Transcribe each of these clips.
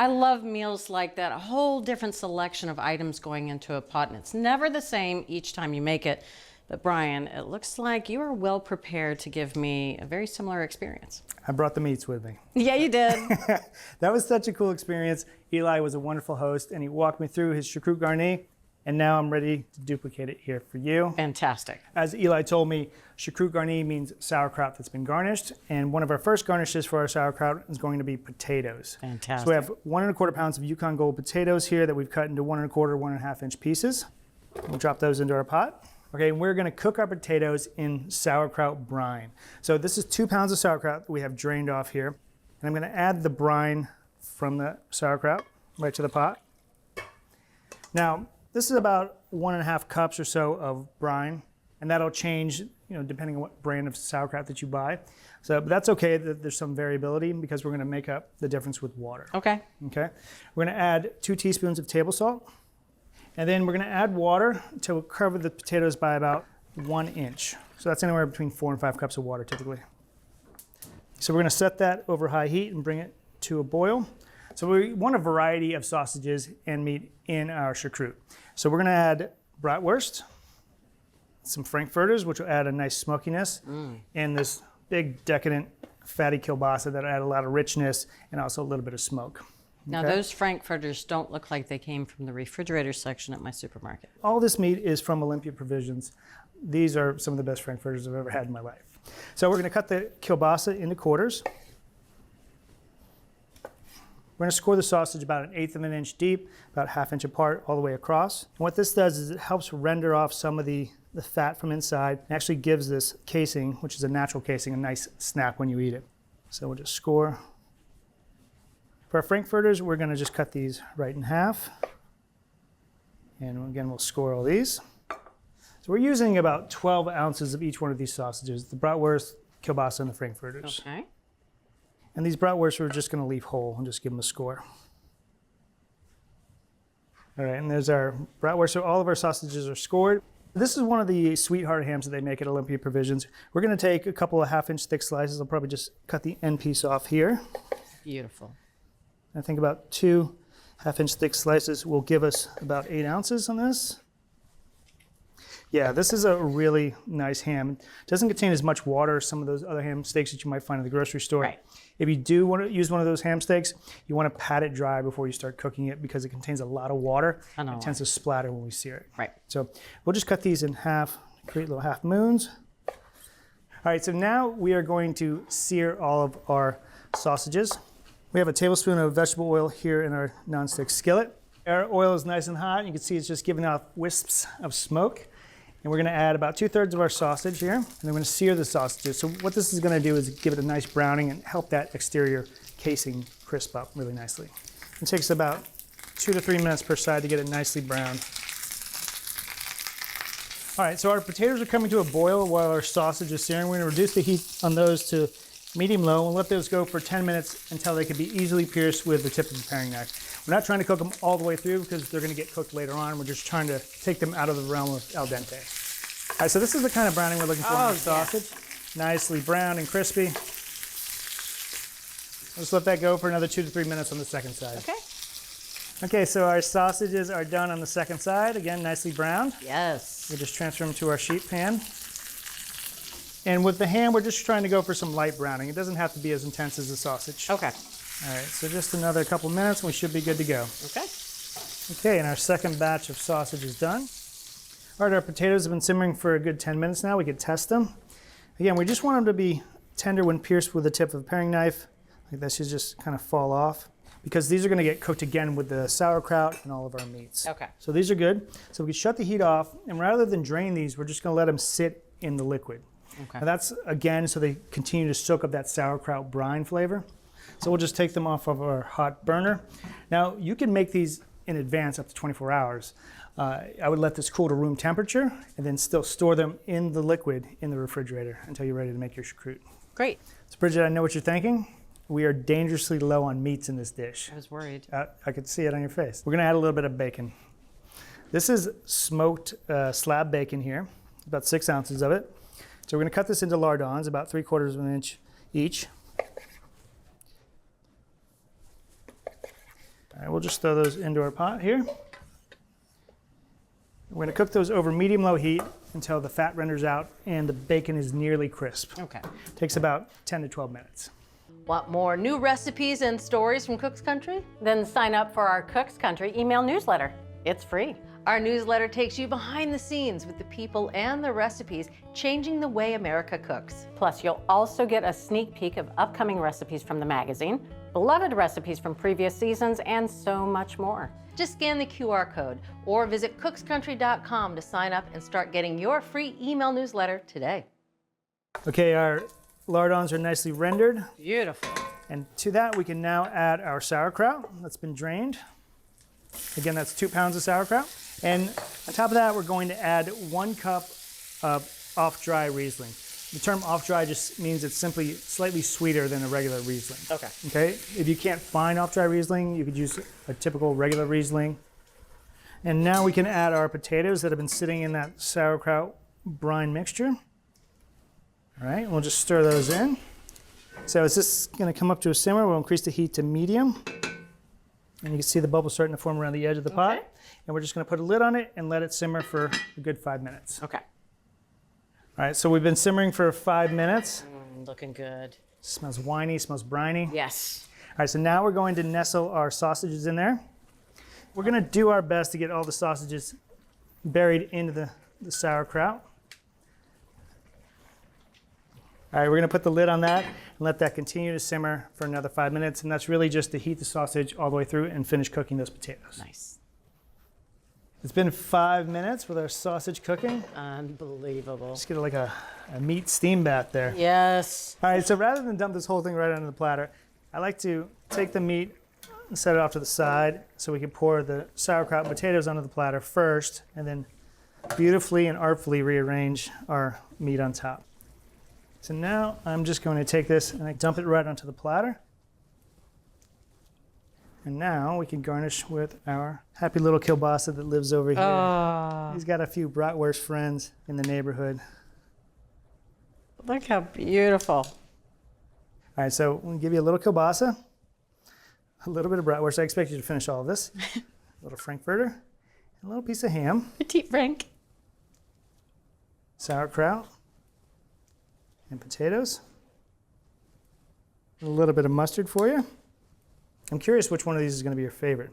I love meals like that, a whole different selection of items going into a pot, and it's never the same each time you make it. But Brian, it looks like you are well prepared to give me a very similar experience. I brought the meats with me. Yeah, you did. That was such a cool experience. Eli was a wonderful host, and he walked me through his Choucroute Garnie, and now I'm ready to duplicate it here for you. Fantastic. As Eli told me, Choucroute Garnie means sauerkraut that's been garnished, and one of our first garnishes for our sauerkraut is going to be potatoes. Fantastic. So we have 1 1/4 pounds of Yukon Gold potatoes here that we've cut into 1 1/4, 1 1/2 inch pieces. We'll drop those into our pot. Okay, and we're gonna cook our potatoes in sauerkraut brine. So this is 2 pounds of sauerkraut that we have drained off here. And I'm gonna add the brine from the sauerkraut right to the pot. Now, this is about 1 1/2 cups or so of brine, and that'll change, depending on what brand of sauerkraut that you buy. So, but that's okay that there's some variability because we're gonna make up the difference with water. Okay. Okay, we're gonna add 2 teaspoons of table salt. And then we're gonna add water to cover the potatoes by about 1 inch. So that's anywhere between 4 and 5 cups of water typically. So we're gonna set that over high heat and bring it to a boil. So we want a variety of sausages and meat in our choucroute. So we're gonna add bratwurst, some frankfurters, which will add a nice smokiness, and this big decadent fatty kielbasa that'll add a lot of richness and also a little bit of smoke. Now, Okay. those frankfurters don't look like they came from the refrigerator section at my supermarket. All this meat is from Olympia Provisions. These are some of the best frankfurters I've ever had in my life. So we're gonna cut the kielbasa into quarters. We're gonna score the sausage about 1/8 of an inch deep, about 1/2 inch apart all the way across. And what this does is it helps render off some of the fat from inside and actually gives this casing, which is a natural casing, a nice snap when you eat it. So we'll just score. For our frankfurters, we're gonna just cut these right in half. And again, we'll score all these. So we're using about 12 ounces of each one of these sausages, the bratwurst, kielbasa, and the frankfurters. Okay. And these bratwursts we're just gonna leave whole and just give them a score. All right, and there's our bratwurst. So all of our sausages are scored. This is one of the sweetheart hams that they make at Olympia Provisions. We're gonna take a couple of 1/2 inch thick slices. I'll probably just cut the end piece off here. Beautiful. I think about 2 1/2 inch thick slices will give us about 8 ounces on this. Yeah, this is a really nice ham. It doesn't contain as much water as some of those other ham steaks that you might find at the grocery store. Right. If you do want to use one of those ham steaks, you want to pat it dry before you start cooking it because it contains a lot of water. I know. It tends to splatter when we sear it. Right. So we'll just cut these in half, create little half moons. All right, so now we are going to sear all of our sausages. We have a tablespoon of vegetable oil here in our nonstick skillet. Our oil is nice and hot. You can see it's just giving off wisps of smoke. And we're gonna add about 2/3 of our sausage here, and then we're gonna sear the sausages. So what this is gonna do is give it a nice browning and help that exterior casing crisp up really nicely. It takes about 2 to 3 minutes per side to get it nicely browned. All right, so our potatoes are coming to a boil while our sausage is searing. We're gonna reduce the heat on those to medium-low and let those go for 10 minutes until they can be easily pierced with the tip of a paring knife. We're not trying to cook them all the way through because they're gonna get cooked later on. We're just trying to take them out of the realm of al dente. All right, so this is the kind of browning we're looking for in our sausage. Nicely browned and crispy. Just let that go for another 2 to 3 minutes on the second side. Okay. Okay, so our sausages are done on the second side. Again, nicely browned. Yes. We'll just transfer them to our sheet pan. And with the ham, we're just trying to go for some light browning. It doesn't have to be as intense as the sausage. Okay. All right, so just another couple minutes and we should be good to go. Okay. Okay, and our second batch of sausage is done. All right, our potatoes have been simmering for a good 10 minutes now. We can test them. Again, we just want them to be tender when pierced with the tip of a paring knife. Like that should just kind of fall off because these are gonna get cooked again with the sauerkraut and all of our meats. Okay. So these are good. So we can shut the heat off, and rather than drain these, we're just gonna let them sit in the liquid. Okay. Now that's, again, so they continue to soak up that sauerkraut brine flavor. So we'll just take them off of our hot burner. Now, you can make these in advance up to 24 hours. I would let this cool to room temperature and then still store them in the liquid in the refrigerator until you're ready to make your choucroute. Great. So Bridget, I know what you're thinking. We are dangerously low on meats in this dish. I was worried. I could see it on your face. We're gonna add a little bit of bacon. This is smoked slab bacon here, about 6 ounces of it. So we're gonna cut this into lardons, about 3/4 of an inch each. we'll just throw those into our pot here. We're gonna cook those over medium-low heat until the fat renders out and the bacon is nearly crisp. Okay. Takes about 10 to 12 minutes. Want more new recipes and stories from Cook's Country? Then sign up for our Cook's Country email newsletter. It's free. Our newsletter takes you behind the scenes with the people and the recipes changing the way America cooks. Plus, you'll also get a sneak peek of upcoming recipes from the magazine, beloved recipes from previous seasons, and so much more. Just scan the QR code or visit cookscountry.com to sign up and start getting your free email newsletter today. Okay, our lardons are nicely rendered. Beautiful. And to that, we can now add our sauerkraut that's been drained. Again, that's 2 pounds of sauerkraut. And on top of that, we're going to add 1 cup of off-dry Riesling. The term off-dry just means it's simply slightly sweeter than a regular Riesling. Okay. Okay? If you can't find off-dry Riesling, you could use a typical regular Riesling. And now we can add our potatoes that have been sitting in that sauerkraut brine mixture. All right, we'll just stir those in. So it's just gonna come up to a simmer. We'll increase the heat to medium. And you can see the bubbles starting to form around the edge of the pot. Okay. And we're just gonna put a lid on it and let it simmer for a good 5 minutes. Okay. All right, so we've been simmering for 5 minutes. Looking good. Smells winey, smells briny. Yes. All right, so now we're going to nestle our sausages in there. We're gonna do our best to get all the sausages buried into the sauerkraut. All right, we're gonna put the lid on that and let that continue to simmer for another 5 minutes. And that's really just to heat the sausage all the way through and finish cooking those potatoes. Nice. It's been 5 minutes with our sausage cooking. Unbelievable. Just get like a meat steam bath there. Yes. All right, so rather than dump this whole thing right onto the platter, I like to take the meat and set it off to the side so we can pour the sauerkraut and potatoes onto the platter first and then beautifully and artfully rearrange our meat on top. So now I'm just going to take this and I dump it right onto the platter. And now we can garnish with our happy little kielbasa that lives over here. Oh, He's got a few bratwurst friends in the neighborhood. look how beautiful. All right, so we'll give you a little kielbasa, a little bit of bratwurst. I expect you to finish all of this. A little frankfurter, and a little piece of ham, Petite Frank. sauerkraut, and potatoes. A little bit of mustard for you. I'm curious which one of these is going to be your favorite.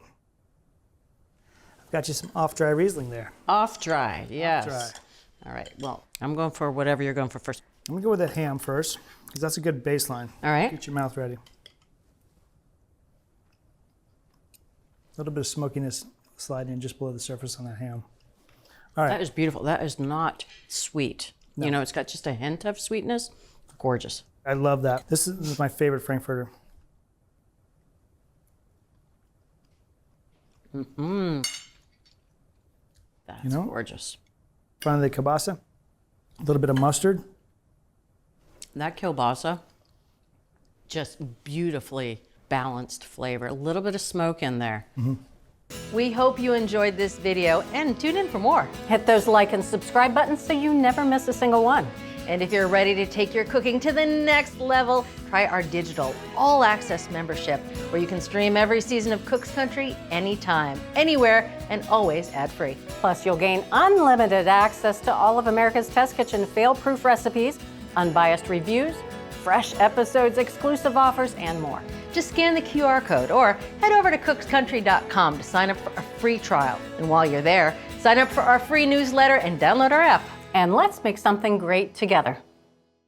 I've got you some off-dry Riesling there. Off-dry, yes. Off-dry. All right, well, I'm going for whatever you're going for first. I'm going to go with that ham first, because that's a good baseline. All right. Get your mouth ready. A little bit of smokiness sliding in just below the surface on that ham. All right. That is beautiful. That is not sweet. No. You know, it's got just a hint of sweetness. Gorgeous. I love that. This is my favorite frankfurter. That's gorgeous. Finally, the kielbasa. A little bit of mustard. That kielbasa, just beautifully balanced flavor. A little bit of smoke in there. We hope you enjoyed this video and tune in for more. Hit those like and subscribe buttons so you never miss a single one. And if you're ready to take your cooking to the next level, try our digital all-access membership where you can stream every season of Cook's Country anytime, anywhere, and always ad-free. Plus, you'll gain unlimited access to all of America's Test Kitchen fail-proof recipes, unbiased reviews, fresh episodes, exclusive offers, and more. Just scan the QR code or head over to cookscountry.com to sign up for a free trial. And while you're there, sign up for our free newsletter and download our app. And let's make something great together.